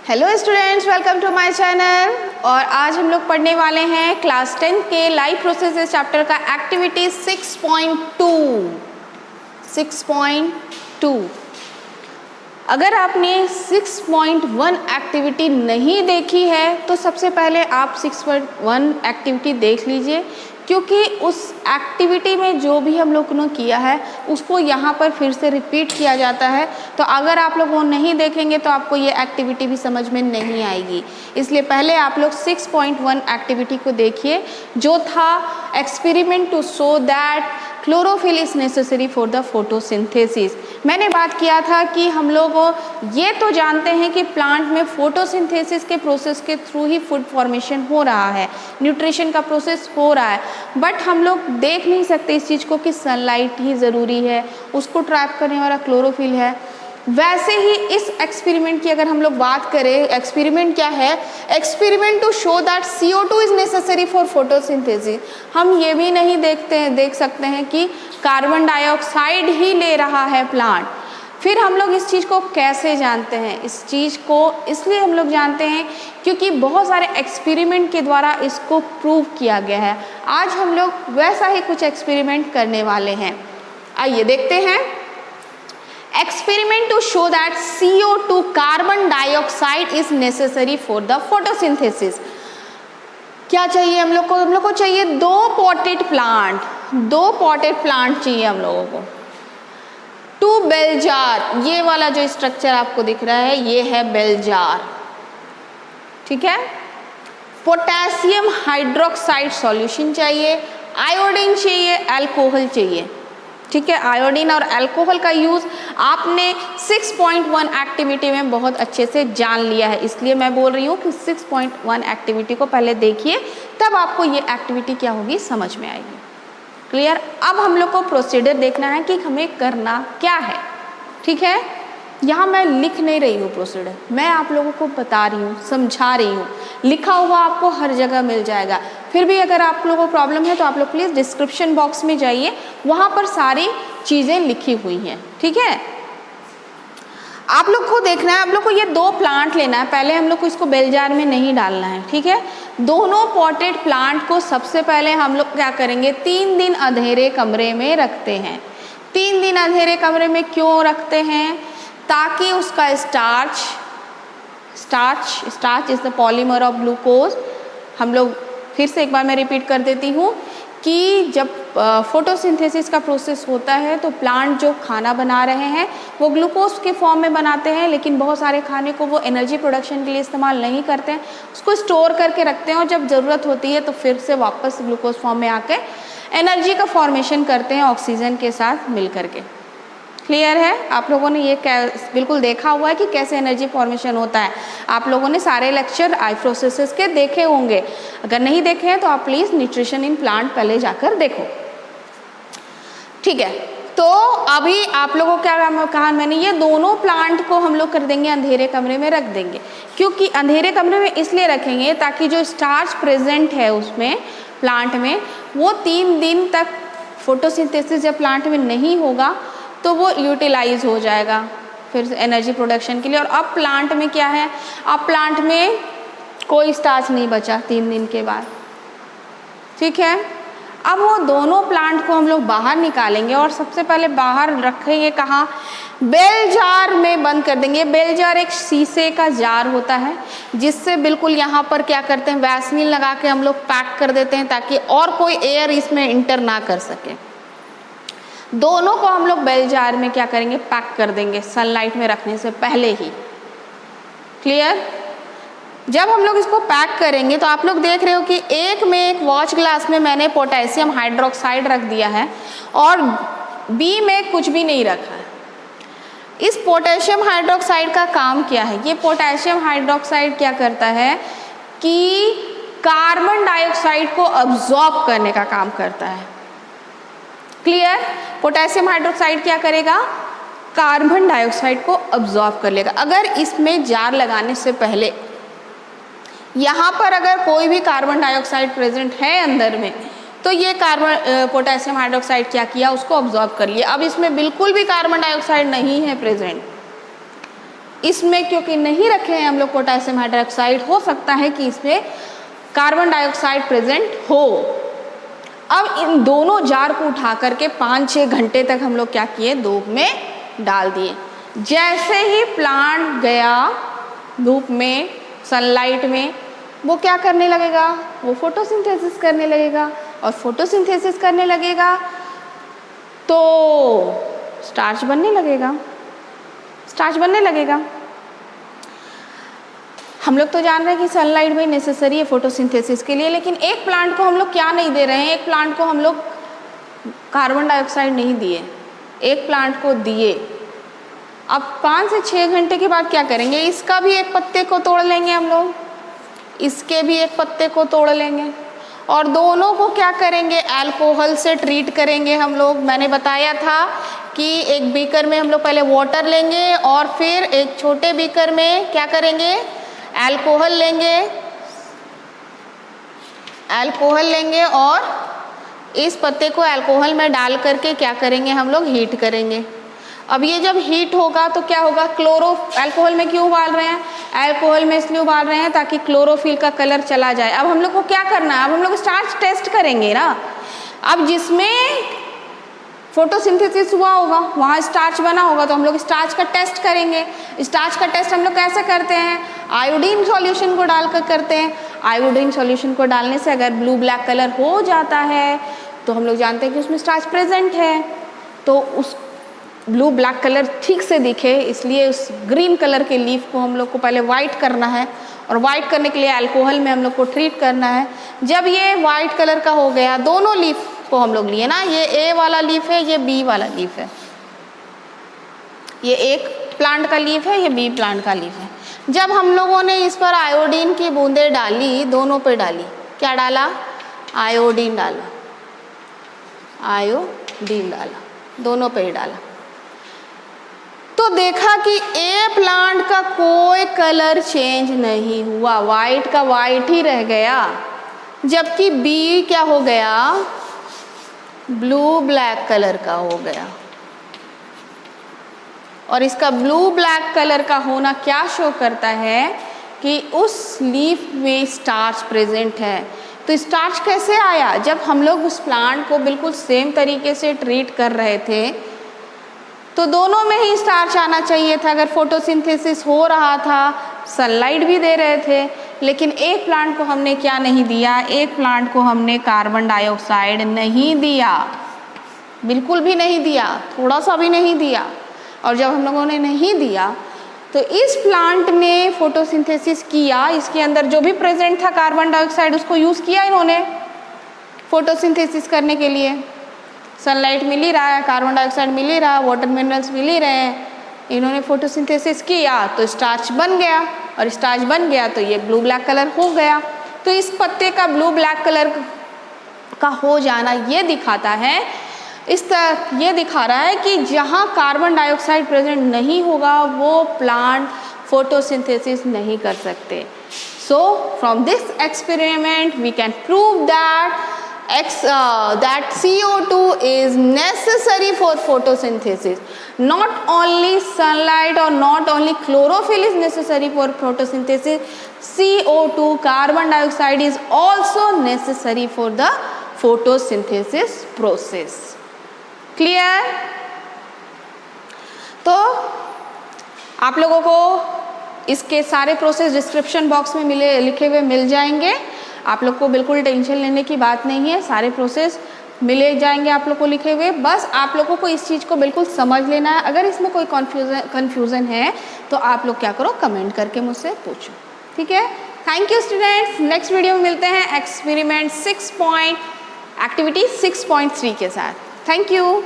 Hello students, welcome to my channel. और आज हम लोग पढ़ने वाले हैं क्लास 10 के लाइफ प्रोसेसेस चैप्टर का एक्टिविटी 6.2। अगर आपने 6.1 एक्टिविटी नहीं देखी है तो सबसे पहले आप 6.1 एक्टिविटी देख लीजिए, क्योंकि उस एक्टिविटी में जो भी हम लोगों ने किया है उसको यहाँ पर फिर से रिपीट किया जाता है। तो अगर आप लोग वो नहीं देखेंगे तो आपको ये एक्टिविटी भी समझ में नहीं आएगी। इसलिए पहले आप लोग 6.1 एक्टिविटी को देखिए, जो था experiment to show that chlorophyll is necessary for the photosynthesis. मैंने बात किया था कि हम लोग ये तो जानते हैं कि प्लांट में फोटोसिंथेसिस के प्रोसेस के थ्रू ही फूड फॉर्मेशन हो रहा है, न्यूट्रिशन का प्रोसेस हो रहा है, बट हम लोग देख नहीं सकते इस चीज़ को कि सनलाइट ही ज़रूरी है, उसको ट्रैप करने वाला क्लोरोफिल है। वैसे ही इस एक्सपेरिमेंट की अगर हम लोग बात करें, एक्सपेरिमेंट क्या है? Experiment to show that CO2 is necessary for photosynthesis. हम ये भी नहीं देख सकते हैं कि कार्बन डाइऑक्साइड ही ले रहा है प्लांट। फिर हम लोग इस चीज़ को कैसे जानते हैं? इस चीज़ को इसलिए हम लोग जानते हैं क्योंकि बहुत सारे एक्सपेरिमेंट के द्वारा इसको प्रूव किया गया है। आज हम लोग वैसा ही कुछ एक्सपेरिमेंट करने वाले हैं। आइए देखते हैं। Experiment to show that CO2 carbon dioxide is necessary for the photosynthesis. क्या चाहिए हम लोग को? हम लोग को चाहिए दो पॉटेड प्लांट चाहिए हम लोगों को। 2 बेल जार, ये वाला जो स्ट्रक्चर आपको दिख रहा है ये है बेल जार, ठीक है। पोटेशियम हाइड्रोक्साइड सॉल्यूशन चाहिए, आयोडीन चाहिए, अल्कोहल चाहिए, ठीक है। आयोडीन और अल्कोहल का यूज़ आपने 6.1 एक्टिविटी में बहुत अच्छे से जान लिया है, इसलिए मैं बोल रही हूँ कि 6.1 एक्टिविटी को पहले देखिए, तब आपको ये एक्टिविटी क्या होगी समझ में आएगी। क्लियर? अब हम लोग को प्रोसीजर देखना है कि हमें करना क्या है, ठीक है। यहाँ मैं लिख नहीं रही हूँ प्रोसीजर, मैं आप लोगों को बता रही हूँ, समझा रही हूँ। लिखा हुआ आपको हर जगह मिल जाएगा। फिर भी अगर आप लोगों को प्रॉब्लम है तो आप लोग प्लीज़ डिस्क्रिप्शन बॉक्स में जाइए, वहाँ पर सारी चीज़ें लिखी हुई हैं, ठीक है। आप लोग को देखना है, आप लोग को ये 2 प्लांट लेना है। पहले हम लोग को इसको बेल जार में नहीं डालना है, ठीक है। दोनों पॉटेड प्लांट को सबसे पहले हम लोग क्या करेंगे? 3 दिन अंधेरे कमरे में रखते हैं। 3 दिन अंधेरे कमरे में क्यों रखते हैं? ताकि उसका starch is the polymer of glucose. हम लोग फिर से एक बार मैं रिपीट कर देती हूँ कि जब फोटोसिंथेसिस का प्रोसेस होता है तो प्लांट जो खाना बना रहे हैं वो ग्लूकोज के फॉर्म में बनाते हैं, लेकिन बहुत सारे खाने को वो एनर्जी प्रोडक्शन के लिए इस्तेमाल नहीं करते हैं, उसको स्टोर करके रखते हैं और जब ज़रूरत होती है तो फिर से वापस ग्लूकोज फॉर्म में आके एनर्जी का फॉर्मेशन करते हैं ऑक्सीजन के साथ मिल करके। क्लियर है? आप लोगों ने ये बिल्कुल देखा हुआ है कि कैसे एनर्जी फॉर्मेशन होता है। आप लोगों ने सारे लेक्चर आई प्रोसेसेस के देखे होंगे। अगर नहीं देखे हैं तो आप प्लीज़ न्यूट्रिशन इन प्लांट पहले जाकर देखो, ठीक है। तो अभी आप लोगों को क्या कहा मैंने? ये दोनों प्लांट को हम लोग कर देंगे अंधेरे कमरे में रख देंगे। क्योंकि अंधेरे कमरे में इसलिए रखेंगे ताकि जो स्टार्च प्रेजेंट है उसमें प्लांट में वो 3 दिन तक फोटोसिंथेसिस जब प्लांट में नहीं होगा तो वो यूटिलाइज हो जाएगा फिर एनर्जी प्रोडक्शन के लिए। और अब प्लांट में क्या है? अब प्लांट में कोई स्टार्च नहीं बचा 3 दिन के बाद, ठीक है। अब वो दोनों प्लांट को हम लोग बाहर निकालेंगे और सबसे पहले बाहर रखेंगे कहाँ? बेल जार में बंद कर देंगे। बेल जार एक शीशे का जार होता है जिससे बिल्कुल यहाँ पर क्या करते हैं? वैसलीन लगा के हम लोग पैक कर देते हैं ताकि और कोई एयर इसमें इंटर ना कर सके। दोनों को हम लोग बेल जार में क्या करेंगे? पैक कर देंगे सनलाइट में रखने से पहले ही। क्लियर? जब हम लोग इसको पैक करेंगे तो आप लोग देख रहे हो कि एक वॉच ग्लास में मैंने पोटेशियम हाइड्रोक्साइड रख दिया है और बी में कुछ भी नहीं रखा है। इस पोटेशियम हाइड्रोक्साइड का काम क्या है? ये पोटेशियम हाइड्रोक्साइड क्या करता है कि कार्बन डाइऑक्साइड को अब्जॉर्ब करने का काम करता है। क्लियर? पोटेशियम हाइड्रोक्साइड क्या करेगा? कार्बन डाइऑक्साइड को अब्जॉर्ब कर लेगा। अगर इसमें जार लगाने से पहले यहाँ पर अगर कोई भी कार्बन डाइऑक्साइड प्रेजेंट है अंदर में तो ये पोटेशियम हाइड्रोक्साइड क्या किया? उसको अब्जॉर्ब कर लिया। अब इसमें बिल्कुल भी कार्बन डाइऑक्साइड नहीं है प्रेजेंट, इसमें क्योंकि नहीं रखे हैं हम लोग पोटेशियम हाइड्रोक्साइड, हो सकता है कि इसमें कार्बन डाइऑक्साइड प्रेजेंट हो। अब इन दोनों जार को उठा करके 5-6 घंटे तक हम लोग क्या किए, धूप में डाल दिए। जैसे ही प्लांट गया धूप में, सनलाइट में, वो क्या करने लगेगा, वो फोटोसिंथेसिस करने लगेगा, और फोटोसिंथेसिस करने लगेगा तो स्टार्च बनने लगेगा, स्टार्च बनने लगेगा। हम लोग तो जान रहे हैं कि सनलाइट भी नेसेसरी है फोटोसिंथेसिस के लिए, लेकिन एक प्लांट को हम लोग क्या नहीं दे रहे हैं, एक प्लांट को हम लोग कार्बन डाइऑक्साइड नहीं दिए, एक प्लांट को दिए। अब 5 से 6 घंटे के बाद क्या करेंगे, इसका भी एक पत्ते को तोड़ लेंगे हम लोग, इसके भी एक पत्ते को तोड़ लेंगे, और दोनों को क्या करेंगे, अल्कोहल से ट्रीट करेंगे हम लोग। मैंने बताया था कि एक बीकर में हम लोग पहले वाटर लेंगे और फिर एक छोटे बीकर में क्या करेंगे, अल्कोहल लेंगे, अल्कोहल लेंगे और इस पत्ते को अल्कोहल में डाल करके क्या करेंगे हम लोग, हीट करेंगे। अब ये जब हीट होगा तो क्या होगा, अल्कोहल में क्यों उबाल रहे हैं, अल्कोहल में इसलिए उबाल रहे हैं ताकि क्लोरोफिल का कलर चला जाए। अब हम लोग को क्या करना है, अब हम लोग स्टार्च टेस्ट करेंगे ना। अब जिसमें फोटोसिंथेसिस हुआ होगा वहाँ स्टार्च बना होगा, तो हम लोग स्टार्च का टेस्ट करेंगे। स्टार्च का टेस्ट हम लोग कैसे करते हैं, आयोडीन सॉल्यूशन को डालकर करते हैं। आयोडीन सॉल्यूशन को डालने से अगर ब्लू ब्लैक कलर हो जाता है तो हम लोग जानते हैं कि उसमें स्टार्च प्रेजेंट है। तो उस ब्लू ब्लैक कलर ठीक से दिखे इसलिए उस ग्रीन कलर के लीफ को हम लोग को पहले वाइट करना है, और वाइट करने के लिए अल्कोहल में हम लोग को ट्रीट करना है। जब ये वाइट कलर का हो गया, दोनों लीफ को हम लोग लिए ना, ये ए वाला लीफ है, ये बी वाला लीफ है, ये एक प्लांट का लीफ है, ये बी प्लांट का लीफ है। जब हम लोगों ने इस पर आयोडीन की बूंदें डाली, दोनों पे डाली, क्या डाला, आयोडीन डाला, आयोडीन डाला, दोनों पे ही डाला, तो देखा कि ए प्लांट का कोई कलर चेंज नहीं हुआ, वाइट का वाइट ही रह गया, जबकि बी क्या हो गया, ब्लू ब्लैक कलर का हो गया। और इसका ब्लू ब्लैक कलर का होना क्या शो करता है कि उस लीफ में स्टार्च प्रेजेंट है। तो स्टार्च कैसे आया, जब हम लोग उस प्लांट को बिल्कुल सेम तरीके से ट्रीट कर रहे थे तो दोनों में ही स्टार्च आना चाहिए था। अगर फोटोसिंथेसिस हो रहा था, सनलाइट भी दे रहे थे, लेकिन एक प्लांट को हमने क्या नहीं दिया, एक प्लांट को हमने कार्बन डाइऑक्साइड नहीं दिया, बिल्कुल भी नहीं दिया, थोड़ा सा भी नहीं दिया। और जब हम लोगों ने नहीं दिया तो इस प्लांट ने फोटोसिंथेसिस किया, इसके अंदर जो भी प्रेजेंट था कार्बन डाइऑक्साइड उसको यूज़ किया इन्होंने फोटोसिंथेसिस करने के लिए। सनलाइट मिल ही रहा है, कार्बन डाइऑक्साइड मिल ही रहा है, वाटर मिनरल्स मिल ही रहे हैं, इन्होंने फोटोसिंथेसिस किया तो स्टार्च बन गया, और स्टार्च बन गया तो ये ब्लू ब्लैक कलर हो गया। तो इस पत्ते का ब्लू ब्लैक कलर का हो जाना ये दिखाता है, ये दिखा रहा है कि जहाँ कार्बन डाइऑक्साइड प्रेजेंट नहीं होगा वो प्लांट फोटोसिंथेसिस नहीं कर सकते। So from this experiment we can prove that CO2 is necessary for photosynthesis. Not only sunlight or not only chlorophyll is necessary for photosynthesis, CO2 carbon dioxide is also necessary for the photosynthesis process. Clear? तो आप लोगों को इसके सारे process description box में लिखे हुए मिल जाएंगे। आप लोग को बिल्कुल टेंशन लेने की बात नहीं है, सारे प्रोसेस मिले जाएंगे आप लोग को लिखे हुए। बस आप लोगों को इस चीज़ को बिल्कुल समझ लेना है। अगर इसमें कोई कन्फ्यूज़न है तो आप लोग क्या करो, कमेंट करके मुझसे पूछो, ठीक है। Thank you students, next video में मिलते हैं एक्सपेरिमेंट एक्टिविटी 6.3 के साथ। Thank you.